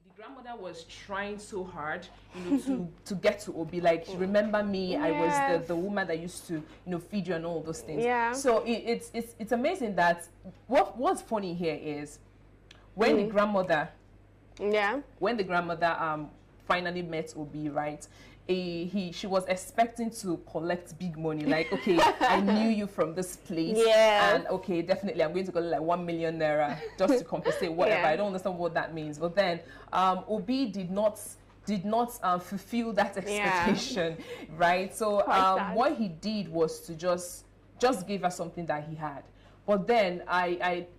The grandmother was trying so hard, to get to Obi. Like, remember me? Yes. I was the woman that used to, feed you and all those things. Yeah. So it's amazing that what's funny here is when the grandmother, when the grandmother finally met Obi, right? She was expecting to collect big money, like, okay, I knew you from this place, and okay, definitely I'm going to collect like 1 million naira just to compensate whatever. I don't understand what that means. But then Obi did not fulfill that expectation, right? So what he did was to just give her something that he had. But then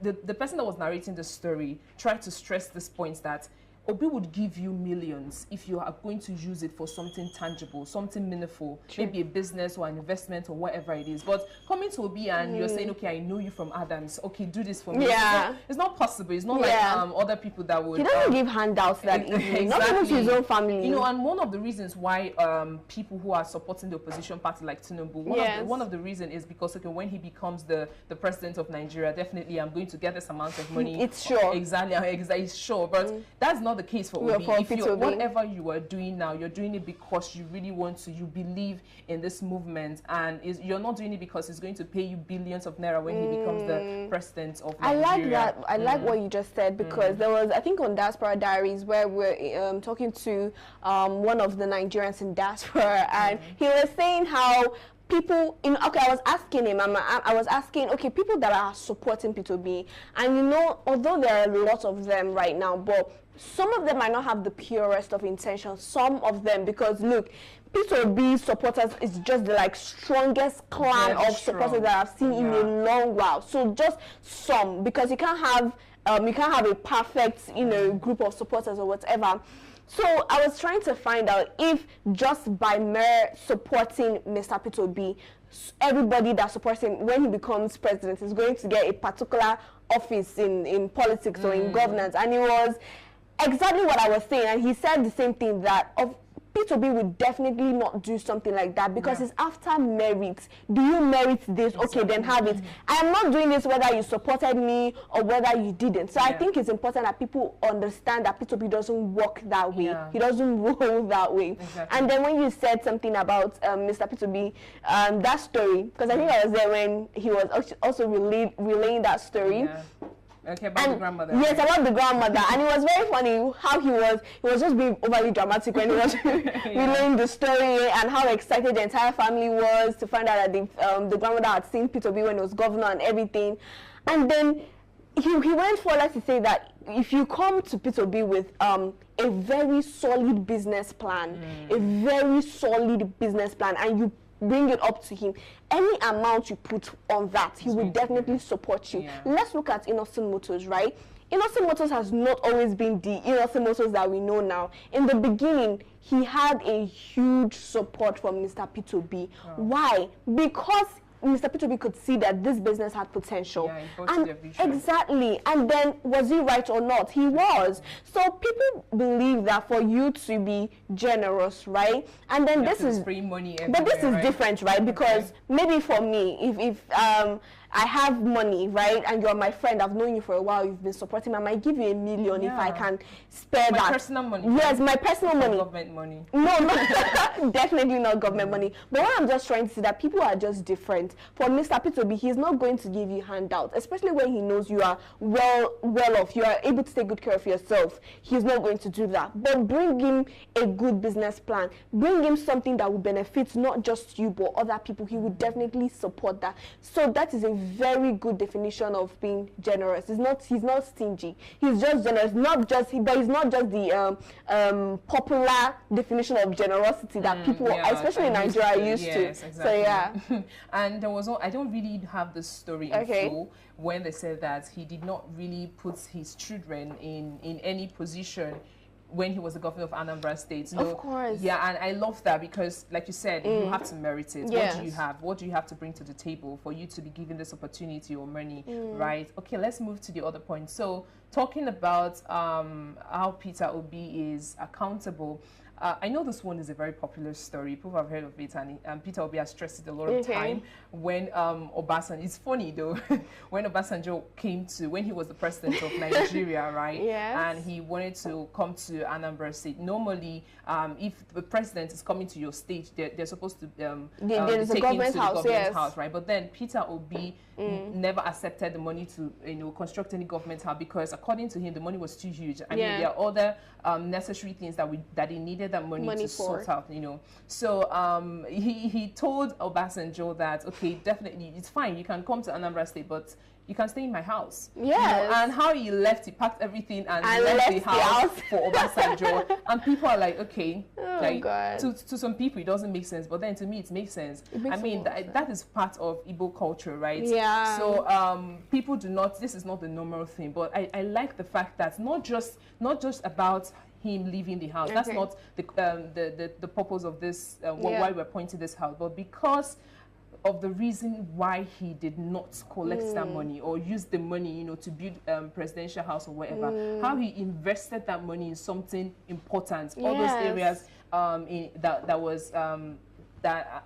the person that was narrating the story tried to stress this point that Obi would give you millions if you are going to use it for something tangible, something meaningful, maybe a business or an investment or whatever it is. But coming to Obi and you're saying, okay, I know you from Adams, okay, do this for me. Yeah. It's not possible. It's not like other people that would... He doesn't give handouts that easily, not even to his own family. And one of the reasons why people who are supporting the opposition party like Tinubu, one of the reasons is because, okay, when he becomes the president of Nigeria, definitely I'm going to get this amount of money. It's sure. Exactly, it's sure. But that's not the case for Obi. Whatever you are doing now, you're doing it because you really want to, you believe in this movement, and you're not doing it because it's going to pay you billions of naira when he becomes the president of Nigeria. I like that. I like what you just said, because there was, I think on Diaspora Diaries, where we're talking to one of the Nigerians in diaspora, and he was saying how people, okay, I was asking him, I was asking, okay, people that are supporting P2B, and although there are a lot of them right now, but some of them might not have the purest of intentions, some of them, because look, P2B supporters is just the strongest clan of supporters that I've seen in a long while. So just some, because you can't have a perfect, group of supporters or whatever. So I was trying to find out if just by mere supporting Mr. P2B, everybody that supports him when he becomes president is going to get a particular office in politics or in governance. And it was exactly what I was saying. And he said the same thing, that P2B would definitely not do something like that, because it's after merit. Do you merit this? Okay, then have it. I am not doing this whether you supported me or whether you didn't. So I think it's important that people understand that P2B doesn't work that way. He doesn't roll that way. And then when you said something about Mr. P2B, that story, because I think I was there when he was also relaying that story. Okay, about the grandmother. Yes, about the grandmother. And it was very funny how he was just being overly dramatic when he was relaying the story, and how excited the entire family was to find out that the grandmother had seen P2B when he was governor and everything. And then he went further to say that if you come to P2B with a very solid business plan, and you bring it up to him, any amount you put on that, he will definitely support you. Let's look at Innocent Motors, right? Innocent Motors has not always been the Innocent Motors that we know now. In the beginning, he had a huge support from Mr. P2B. Why? Because Mr. P2B could see that this business had potential. Exactly. And then, was he right or not? He was. So people believe that for you to be generous, right? And then this is free money. But this is different, right? Because maybe for me, if I have money, right, and you're my friend, I've known you for a while, you've been supporting me, I might give you 1 million if I can spare that. My personal money. Yes, my personal money. Government money. No, definitely not government money. But what I'm just trying to say, that people are just different. For Mr. P2B, he's not going to give you handouts, especially when he knows you are well off, you are able to take good care of yourself. He's not going to do that. But bring him a good business plan. Bring him something that will benefit not just you, but other people. He would definitely support that. So that is a very good definition of being generous. He's not stingy. He's just generous. But he's not just the popular definition of generosity that people, especially in Nigeria, are used to. Exactly. So yeah. And there was I don't really have the story in full when they said that he did not really put his children in any position when he was the governor of Anambra State. Of course. Yeah, and I love that, because, like you said, you have to merit it. Yes. What do you have? What do you have to bring to the table for you to be given this opportunity or money, right? Okay, let's move to the other point. So, talking about how Peter Obi is accountable, I know this one is a very popular story. People have heard of it, and Peter Obi has stressed it a lot of time when Obasanjo. It's funny though, when Obasanjo came to, when he was the president of Nigeria, right? Yes. And he wanted to come to Anambra State. Normally, if the president is coming to your state, they're supposed to there's a government house, right? But then Peter Obi never accepted the money to construct any government house, because according to him the money was too huge. I mean, there are other necessary things that he needed that money to sort out, So he told Obasanjo that, okay, definitely it's fine, you can come to Anambra State, but you can stay in my house. Yes. And how he left, he packed everything and left the house for Obasanjo. And people are like, okay, to some people it doesn't make sense, but then to me it makes sense. I mean, that is part of Igbo culture, right? Yeah. So people do not, this is not the normal thing, but I like the fact that not just about him leaving the house. That's not the purpose of this, why we're pointing this out, but because of the reason why he did not collect that money or use the money, to build presidential house or whatever. How he invested that money in something important. All those areas that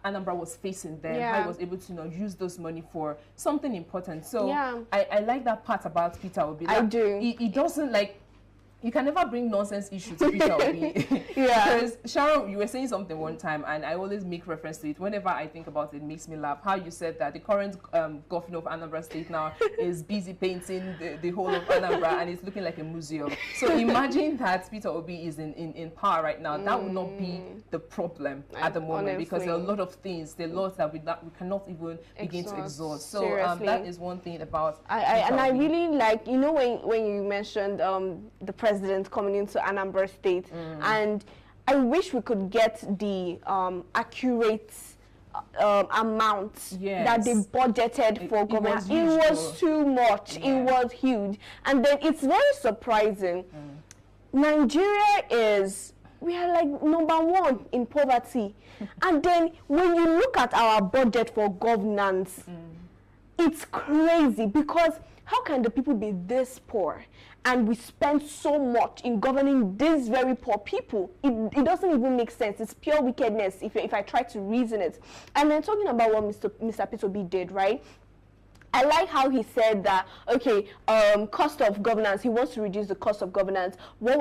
Anambra was facing then, how he was able to use those money for something important. So I like that part about Peter Obi. I do. He doesn't like. You can never bring nonsense issues to Peter Obi. Because Sharon, you were saying something one time, and I always make reference to it. Whenever I think about it, it makes me laugh. How you said that the current governor of Anambra State now is busy painting the whole of Anambra, and it's looking like a museum. So imagine that Peter Obi is in power right now. That would not be the problem at the moment, honestly, because there are a lot of things, there are laws that we cannot even begin to exhaust. So that is one thing about I really like, when you mentioned the president coming into Anambra State, and I wish we could get the accurate amount that they budgeted for government. It was too much. It was huge, and then it's very surprising. Nigeria we are like #1 in poverty, and then when you look at our budget for governance, it's crazy, because how can the people be this poor and we spend so much in governing these very poor people? It doesn't even make sense. It's pure wickedness if I try to reason it. And then talking about what Mr. Peter Obi did, right? I like how he said that, okay, cost of governance, he wants to reduce the cost of governance. One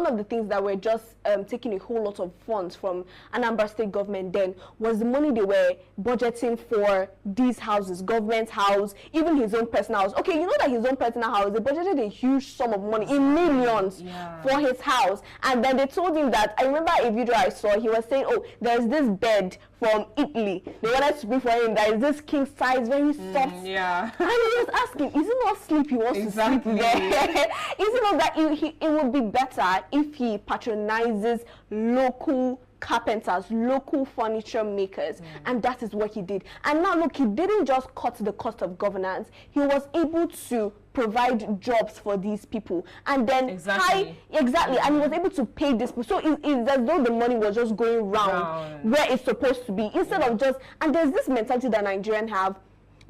of the things that were just taking a whole lot of funds from Anambra State government then was the money they were budgeting for these houses, government house, even his own personal house. Okay, you know that his own personal house, they budgeted a huge sum of money, in millions, for his house. And then they told him that, I remember a video I saw, he was saying, oh, there's this bed from Italy. They wanted to bring for him that is this king size, very soft. And he was asking, is it not sleep he wants to sleep there? Is it not that it would be better if he patronizes local carpenters, local furniture makers, and that is what he did. And now look, he didn't just cut the cost of governance, he was able to provide jobs for these people, and then and he was able to pay this people. So it's as though the money was just going round where it's supposed to be, instead of just, and there's this mentality that Nigerians have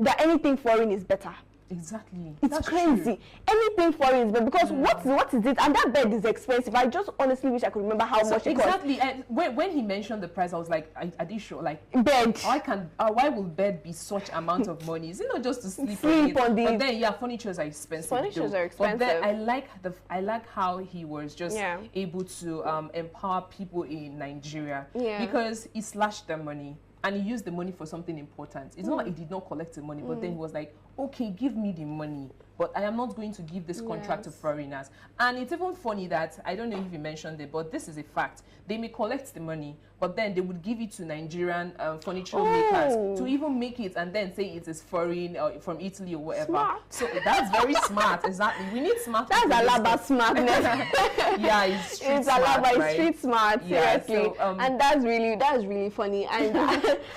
that anything foreign is better. Exactly. It's crazy. True. Anything foreign is better, because what is it? And that bed is expensive. I just honestly wish I could remember how much it cost. Exactly. And when he mentioned the price, I was like, are you sure? Like, bed. Why will bed be such amount of money? Is it not just to sleep on it? But then, furnitures are expensive. Furnitures are expensive. But then I like how he was just able to empower people in Nigeria, because he slashed their money. And he used the money for something important. It's not like he did not collect the money, but then he was like, okay, give me the money, but I am not going to give this contract to foreigners. And it's even funny that, I don't know if you mentioned it, but this is a fact. They may collect the money, but then they would give it to Nigerian furniture makers to even make it, and then say it is foreign or from Italy or whatever. Smart. So that's very smart. Exactly. We need smart. That's Alaba smartness. It's street smart. Alaba, it's street smart. Seriously. So, and that's really funny. And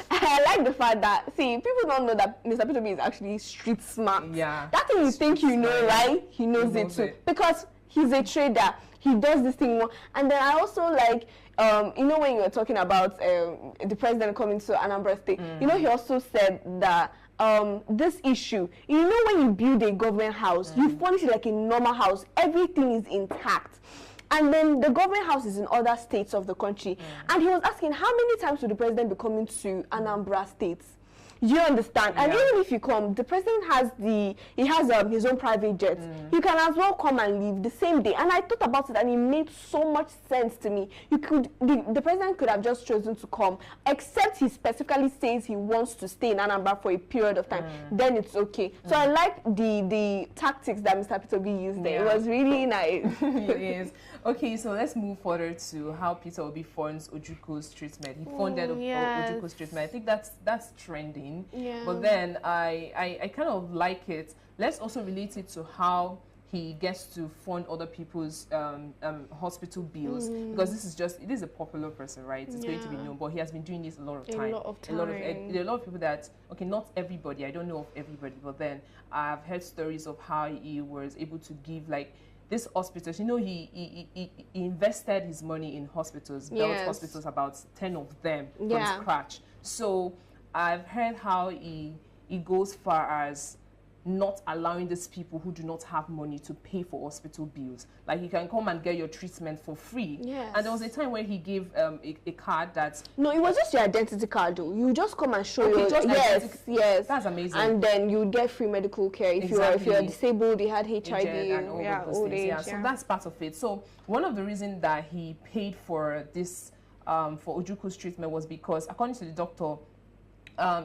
I like the fact that, see, people don't know that Mr. Peter Obi is actually street smart. Yeah. That thing you think you know, right? He knows it too, because he's a trader. He does this thing more. And then I also like, when you were talking about the president coming to Anambra State, he also said that this issue, when you build a government house, you furnish it like a normal house, everything is intact. And then the government house is in other states of the country. And he was asking, how many times will the president be coming to Anambra State? You understand? And even if you come, the president has his own private jet. You can as well come and leave the same day. And I thought about it, and it made so much sense to me. The president could have just chosen to come, except he specifically says he wants to stay in Anambra for a period of time. Then it's okay. So I like the tactics that Mr. Peter Obi used there. It was really nice. It is. Okay, so let's move further to how Peter Obi funds Ojukwo's treatment. He funded Ojukwo's treatment. I think that's trending. But then I kind of like it. Let's also relate it to how he gets to fund other people's hospital bills, because it is a popular person, right? It's going to be known, but he has been doing this a lot of time. There are a lot of people that, okay, not everybody, I don't know of everybody, but then I've heard stories of how he was able to give, like, this hospitals, you know, he invested his money in hospitals, built hospitals, about 10 of them from scratch. So I've heard how he goes far as not allowing these people who do not have money to pay for hospital bills. Like, you can come and get your treatment for free. And there was a time where he gave a card that... No, it was just your identity card, though. You just come and show your... Yes. That's amazing. And then you get free medical care. If you're disabled, you had HIV, and all those things. So that's part of it. So one of the reasons that he paid for this, for Ojukwo's treatment, was because, according to the doctor,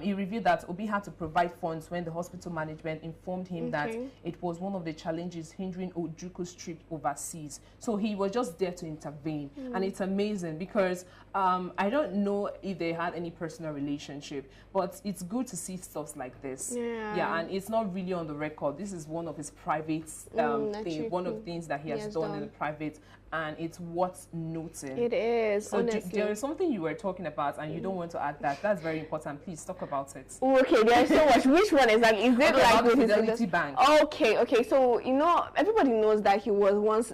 he revealed that Obi had to provide funds when the hospital management informed him that it was one of the challenges hindering Ojukwo's trip overseas. So he was just there to intervene. And it's amazing because I don't know if they had any personal relationship, but it's good to see stuff like this. And it's not really on the record. This is one of his private things, one of the things that he has done in the private, and it's worth noting. It is, so honestly. There is something you were talking about, and you don't want to add that. That's very important. Please talk about it. Okay, there's so much. Which one exactly? Is it like with Fidelity Bank? Okay. So, you know, everybody knows that he was once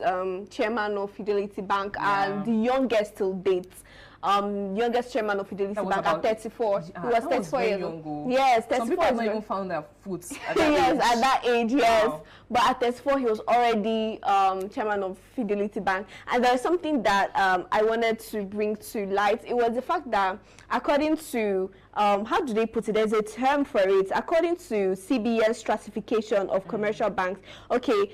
chairman of Fidelity Bank, and the youngest till date. Youngest chairman of Fidelity Bank at 34. He was 34 years old. Yes, 34. Some people have not even found their foot at that age. At that age, yes. Wow. But at 34, he was already chairman of Fidelity Bank. And there's something that I wanted to bring to light. It was the fact that, according to, how do they put it? There's a term for it. According to CBN stratification of commercial banks, okay,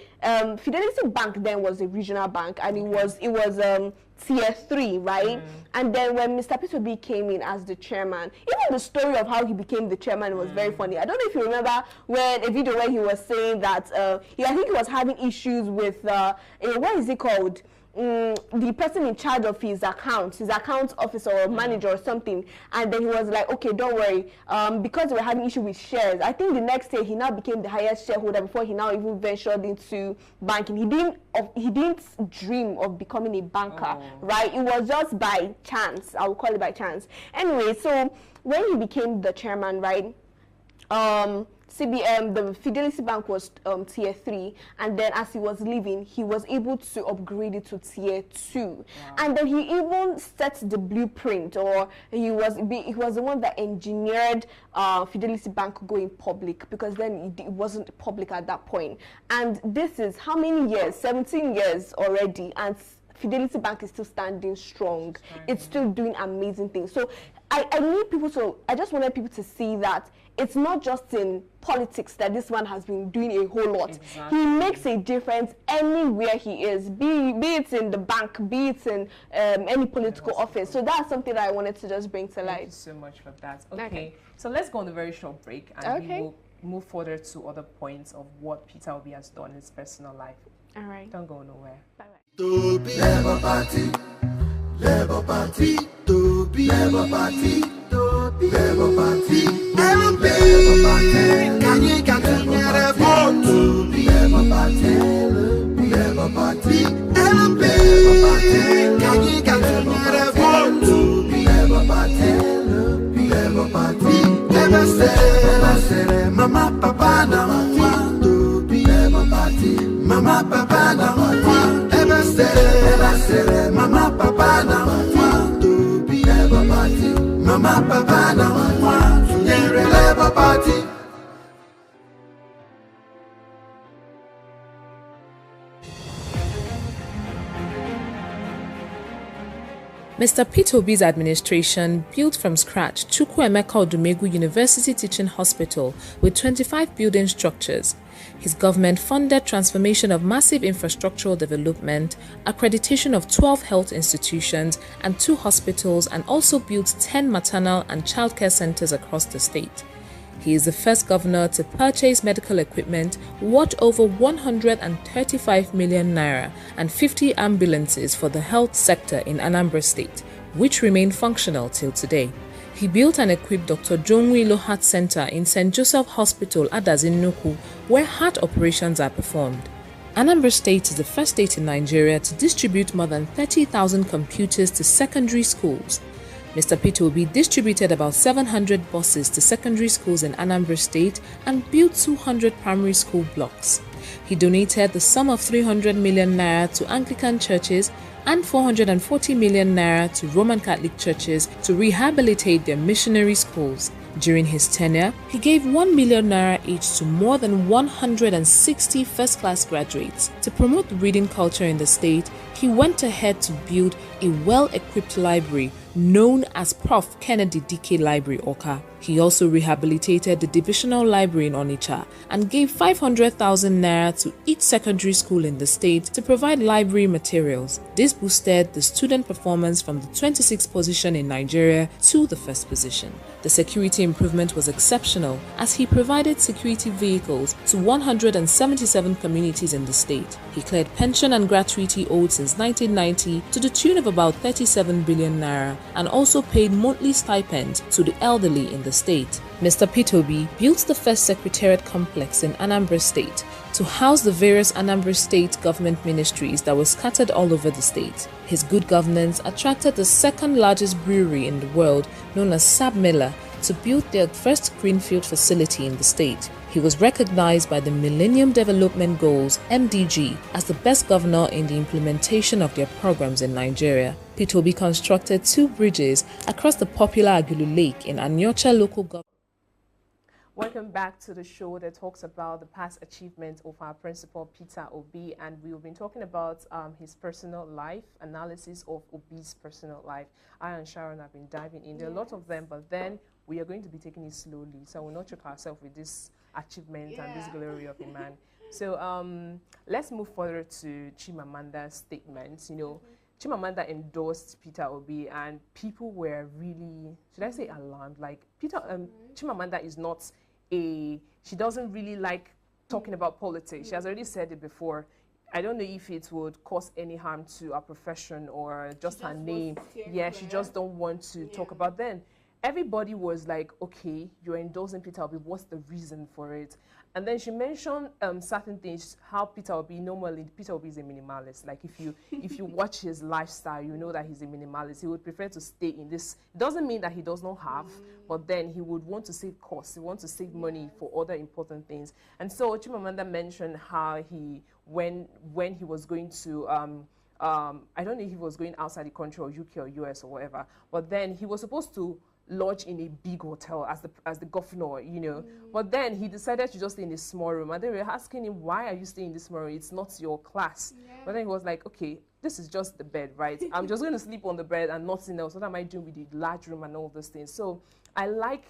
Fidelity Bank then was a regional bank, and it was tier 3, right? And then when Mr. Peter Obi came in as the chairman, even the story of how he became the chairman was very funny. I don't know if you remember when a video where he was saying that I think he was having issues with what is it called? The person in charge of his account officer or manager or something, and then he was like, okay, don't worry, because they were having issue with shares. I think the next day he now became the highest shareholder before he now even ventured into banking. He didn't dream of becoming a banker, right? It was just by chance. I would call it by chance. Anyway, so when he became the chairman, right, CBM, the Fidelity Bank was tier 3, and then as he was leaving, he was able to upgrade it to tier 2. And then he even set the blueprint, or he was the one that engineered Fidelity Bank going public, because then it wasn't public at that point. And this is how many years? 17 years already, and Fidelity Bank is still standing strong. It's still doing amazing things. So I just wanted people to see that it's not just in politics that this man has been doing a whole lot. He makes a difference anywhere he is, be it in the bank, be it in any political office. So that's something that I wanted to just bring to light. Thank you so much for that. Okay, so let's go on a very short break, and we will move further to other points of what Peter Obi has done in his personal life. All right. Don't go nowhere. Bye-bye. Labour Party, Labour Party, Labour Party, Labour Party, LP, can you get a vote? Labour Party, Labour Party, LP, can you get a vote? Labour Party, Labour Party, never say, Mama, Papa, now, Labour Party, Mama, Papa, now, never say, Mama, Papa, now, Labour Party, Mama, Papa, now, Labour Party. Mr. Peter Obi's administration built from scratch Chukwuemeka Odumegwu University Teaching Hospital with 25 building structures. His government funded transformation of massive infrastructural development, accreditation of 12 health institutions and 2 hospitals, and also built 10 maternal and childcare centers across the state. He is the first governor to purchase medical equipment worth over 135 million naira and 50 ambulances for the health sector in Anambra State, which remain functional till today. He built and equipped Dr. John Wilo Heart Center in St. Joseph Hospital, Adazi-Nnukwu, where heart operations are performed. Anambra State is the first state in Nigeria to distribute more than 30,000 computers to secondary schools. Mr. Peter Obi distributed about 700 buses to secondary schools in Anambra State and built 200 primary school blocks. He donated the sum of 300 million naira to Anglican churches and 440 million naira to Roman Catholic churches to rehabilitate their missionary schools. During his tenure, he gave 1 million naira each to more than 160 first-class graduates. To promote the reading culture in the state, he went ahead to build a well-equipped library known as Prof. Kennedy Dike Library, Awka. He also rehabilitated the divisional library in Onitsha and gave 500,000 naira to each secondary school in the state to provide library materials. This boosted the student performance from the 26th position in Nigeria to the first position. The security improvement was exceptional as he provided security vehicles to 177 communities in the state. He cleared pension and gratuity owed since 1990 to the tune of about 37 billion naira and also paid monthly stipends to the elderly in the state. Mr. Peter Obi built the first secretariat complex in Anambra State to house the various Anambra State government ministries that were scattered all over the state. His good governance attracted the second largest brewery in the world, known as Sabmiller, to build their first greenfield facility in the state. He was recognized by the Millennium Development Goals (MDG) as the best governor in the implementation of their programs in Nigeria. Peter Obi constructed 2 bridges across the popular Agulu Lake in Anyocha local government. Welcome back to the show that talks about the past achievements of our principal, Peter Obi, and we've been talking about his personal life, analysis of Obi's personal life. I and Sharon have been diving in. There are a lot of them, but then we are going to be taking it slowly, so we'll not choke ourselves with this achievement and this glory of a man. So let's move further to Chimamanda's statements. You know, Chimamanda endorsed Peter Obi, and people were really, should I say, alarmed. Like Chimamanda is not she doesn't really like talking about politics. She has already said it before. I don't know if it would cause any harm to our profession or just her name. Yeah, she just don't want to talk about. Then everybody was like, okay, you're endorsing Peter Obi, what's the reason for it? And then she mentioned certain things, how Peter Obi is a minimalist. Like if you watch his lifestyle, you know that he's a minimalist. He would prefer to stay in this. It doesn't mean that he does not have, but then he would want to save costs. He wants to save money for other important things. And so Chimamanda mentioned how when he was going to, I don't know if he was going outside the country or UK or US or whatever, but then he was supposed to lodge in a big hotel as the governor, you know. But then he decided to just stay in a small room, and they were asking him, why are you staying in this small room? It's not your class. But then he was like, okay, this is just the bed, right? I'm just going to sleep on the bed and nothing else. What am I doing with the large room and all those things? So I like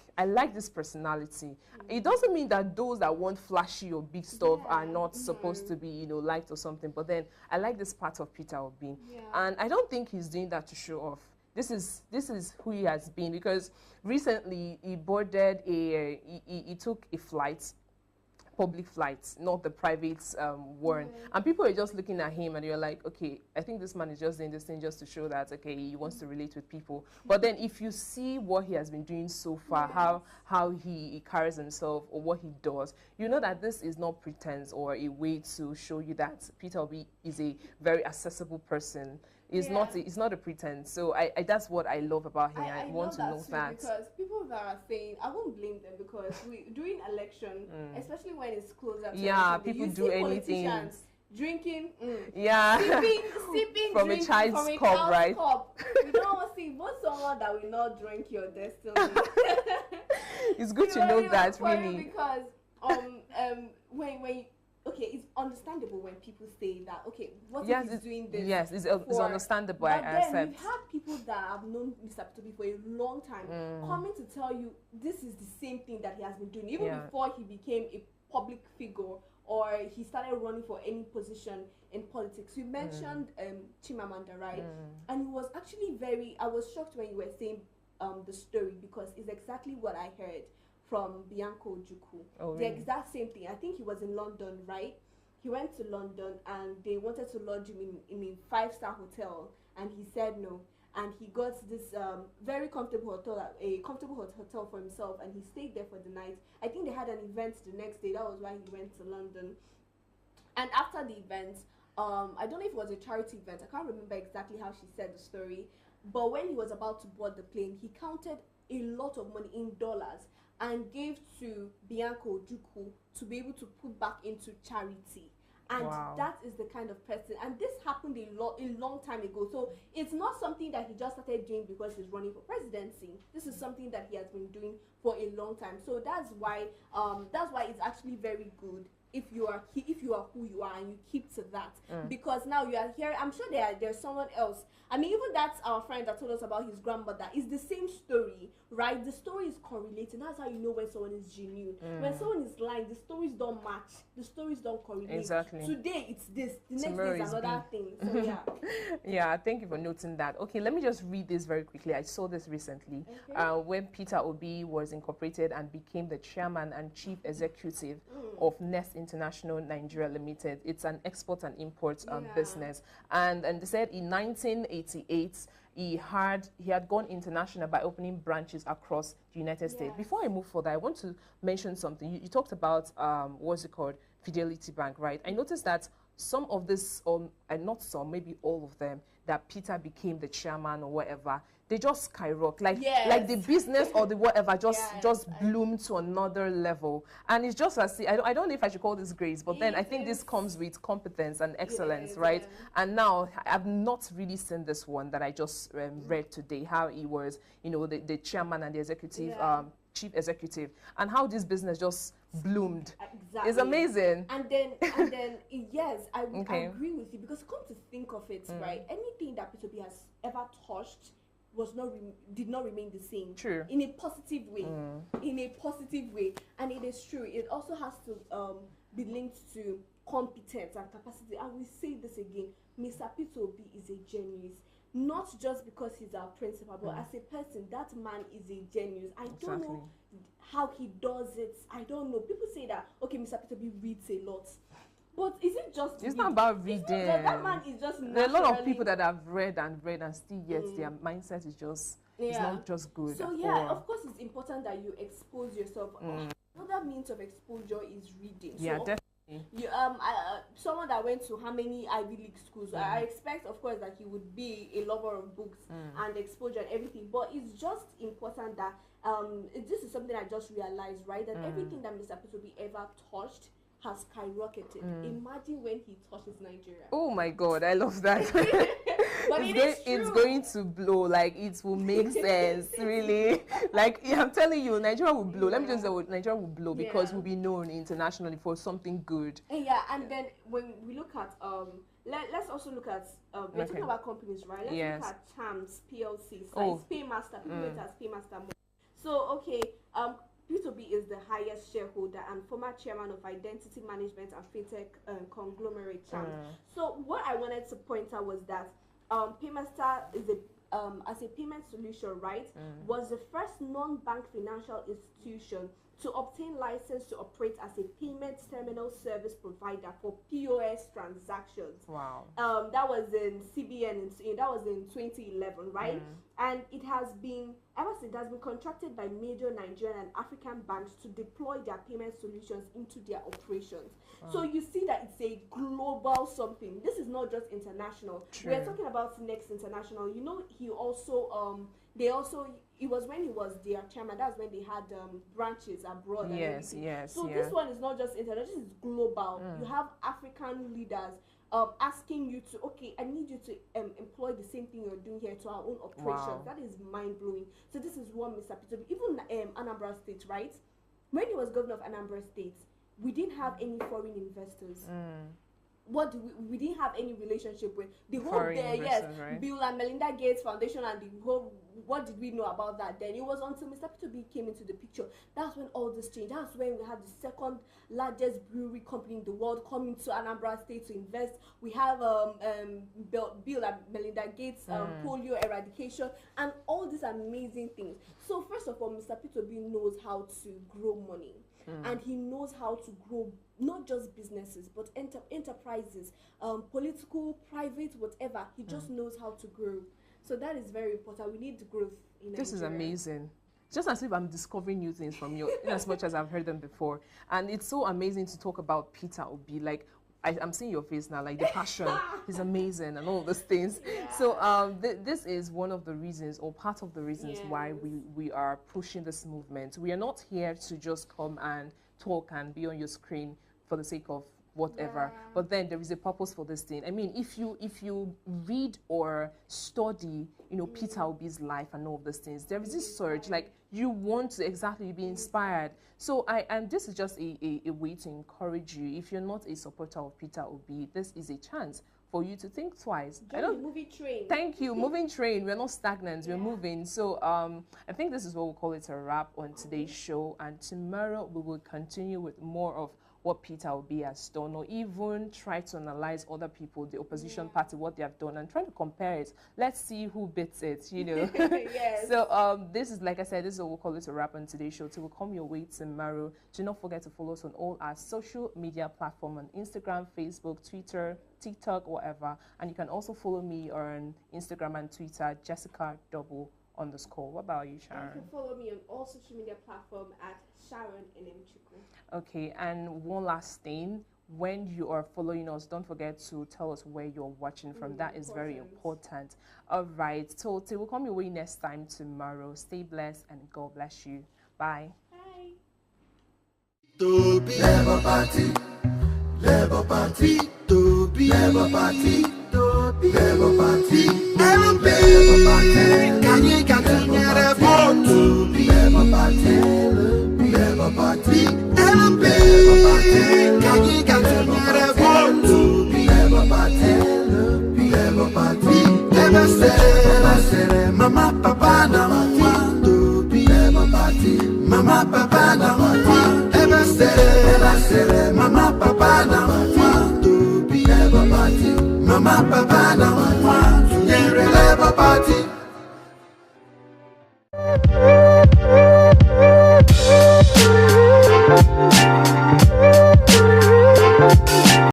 this personality. It doesn't mean that those that want flashy or big stuff are not supposed to be, you know, liked or something. But then I like this part of Peter Obi. And I don't think he's doing that to show off. This is who he has been, because recently he boarded he took a flight, public flight, not the private one, and people were just looking at him and you're like, okay, I think this man is just doing this thing just to show that, okay, he wants to relate with people. But then if you see what he has been doing so far, how he carries himself or what he does, you know that this is not pretense or a way to show you that Peter Obi is a very accessible person. It's not a pretense. So that's what I love about him. I want to know that. Because people that are saying, I won't blame them, because during election, especially when it's closer to election, people do anything. Drinking, sipping from a child's cup, right? You don't want to see someone that will not drink your destiny. It's good to know that, really. Because when okay, it's understandable when people say that, okay, what if he's doing this? Yes, it's understandable. But then we've had people people that have known Mr. Peter for a long time coming to tell you this is the same thing that he has been doing, even before he became a public figure or he started running for any position in politics. You mentioned Chimamanda, right? And it was actually I was shocked when you were saying the story, because it's exactly what I heard from Bianco Ojukwu. Oh, the really? exact same thing. I think he was in London, right? He went to London and they wanted to lodge him in a 5-star hotel, and he said no. And he got this very comfortable hotel for himself, and he stayed there for the night. I think they had an event the next day. That was why he went to London. And after the event, I don't know if it was a charity event. I can't remember exactly how she said the story. But when he was about to board the plane, he counted a lot of money in dollars and gave to Bianco Ojukwu to be able to put back into charity. And that is the kind of person, and this happened a long time ago. So it's not something that he just started doing because he's running for presidency. This is something that he has been doing for a long time. So that's why it's actually very good if you are who you are and you keep to that, because now you are here. I'm sure there's someone else. I mean, even that's our friend that told us about his grandmother. It's the same story, right? The story is correlating. That's how you know when someone is genuine. When someone is lying, the stories don't match. The stories don't correlate. Exactly. Today it's this. The Tomorrow next day is another thing. So yeah. Yeah, thank you for noting that. Okay, let me just read this very quickly. I saw this recently. When Peter Obi was incorporated and became the chairman and chief executive of Nest International Nigeria Limited. It's an export and import business. And they said in 1988, he had gone international by opening branches across the United States. Before I move further, I want to mention something. You talked about, what's it called? Fidelity Bank, right? I noticed that some of this, and not some, maybe all of them, that Peter became the chairman or whatever, they just skyrocket. Like the business or the whatever just bloomed to another level. And it's just as, I don't know if I should call this grace, but then I think this comes with competence and excellence, right? And now I've not really seen this one that I just read today, how he was, the chairman and the executive, chief executive, and how this business just bloomed. Exactly. It's amazing. And then yes, I agree with you, because come to think of it, right? Anything that Peter Obi has ever touched did not remain the same. True. In a positive way. In a positive way. And it is true. It also has to be linked to competence and capacity. I will say this again. Mr. Peter Obi is a genius. Not just because he's our principal, but as a person, that man is a genius. I don't know how he does it. I don't know. People say that, okay, Mr. Peter Obi reads a lot. But is it just It's not about reading. That man is just There are a lot of people that have read and still yet their mindset is just it's not just good. So of course it's important that you expose yourself. Another means of exposure is reading. Yeah, so, definitely. Someone that went to how many Ivy League schools, I expect, of course, that he would be a lover of books and exposure and everything. But it's just important that this is something I just realized, right? That everything that Mr. Peter Obi ever touched has skyrocketed. Imagine when he touches Nigeria. Oh my God, I love that. But it's going to blow. Like, it will make sense, really. Like, I'm telling you, Nigeria will blow. Let me just say, Nigeria will blow because we'll be known internationally for something good. And then when we look at let's also look at we're talking about companies, right? Let's look at Chams PLC, Paymaster, people it as Paymaster. So Peter Obi is the highest shareholder and former chairman of identity management and fintech conglomerate Chams. So what I wanted to point out was that Paymaster is as a payment solution, right, was the first non-bank financial institution to obtain license to operate as a payment terminal service provider for POS transactions. Wow. That was in CBN, that was in 2011, right? And it has been contracted by major Nigerian and African banks to deploy their payment solutions into their operations. So you see that it's a global something. This is not just international. True. We're talking about Next International. He also it was when he was their chairman, that's when they had branches abroad. Yes. So this one is not just international, this is global. You have African leaders asking you to, I need you to employ the same thing you're doing here to our own operations. That is mind-blowing. So this is what Mr. Peter, even Anambra State, right? When he was governor of Anambra State, we didn't have any foreign investors. what we didn't have any relationship with. The whole Foreign there, investors, right? Bill and Melinda Gates Foundation and the whole, what did we know about that then? It was until Mr. P2B came into the picture. That's when all this changed. That's when we had the second largest brewery company in the world coming to Anambra State to invest. We have Bill and Melinda Gates polio eradication and all these amazing things. So first of all, Mr. P2B knows how to grow money. And he knows how to grow not just businesses but enterprises, political, private, whatever. He just knows how to grow. So that is very important. We need growth in Nigeria. This is amazing. Just as if I'm discovering new things from you, in as much as I've heard them before. And it's so amazing to talk about Peter Obi. Like, I'm seeing your face now, like the passion is amazing and all those things. Yeah. So this is one of the reasons, or part of the reasons, why we are pushing this movement. We are not here to just come and talk and be on your screen for the sake of whatever, but then there is a purpose for this thing. I mean, if you read or study, you know, Peter Obi's life and all of these things, there is this surge, like you want to exactly be inspired. So and this is just a way to encourage you. If you're not a supporter of Peter Obi, this is a chance for you to think twice. Moving train. Thank you, moving train. We're not stagnant, we're moving. So I think this is what we'll call it a wrap on today's show, and tomorrow we will continue with more of what Peter Obi has done, or even try to analyze other people, the opposition party, what they have done, and try to compare it. Let's see who beats it, you know. Yes. So this is, like I said, this is what we'll call it a wrap on today's show. So we'll come your way tomorrow. Do not forget to follow us on all our social media platforms, on Instagram, Facebook, Twitter, TikTok, whatever. And you can also follow me on Instagram and Twitter, Jessica_. What about you, Sharon? You can follow me on all social media platforms at Sharon Enemchukwu. Okay, and one last thing, when you are following us, don't forget to tell us where you're watching from. That is very important. All right, so till we'll come your way next time tomorrow. Stay blessed and God bless you. Bye. Bye. Labour Party, Labour Party, Labour Party, Labour Party, Labour Party. Can you get a vote? Labour Party, Labour Party, Labour Party. Can you get a vote? Labour Party, Labour Party. Never say, Mama, Papa, no one to be Labour Party. Mama, Papa, no one. Never say, Mama, Papa, no one to be Labour Party. Mama, Papa, no one to be Labour Party.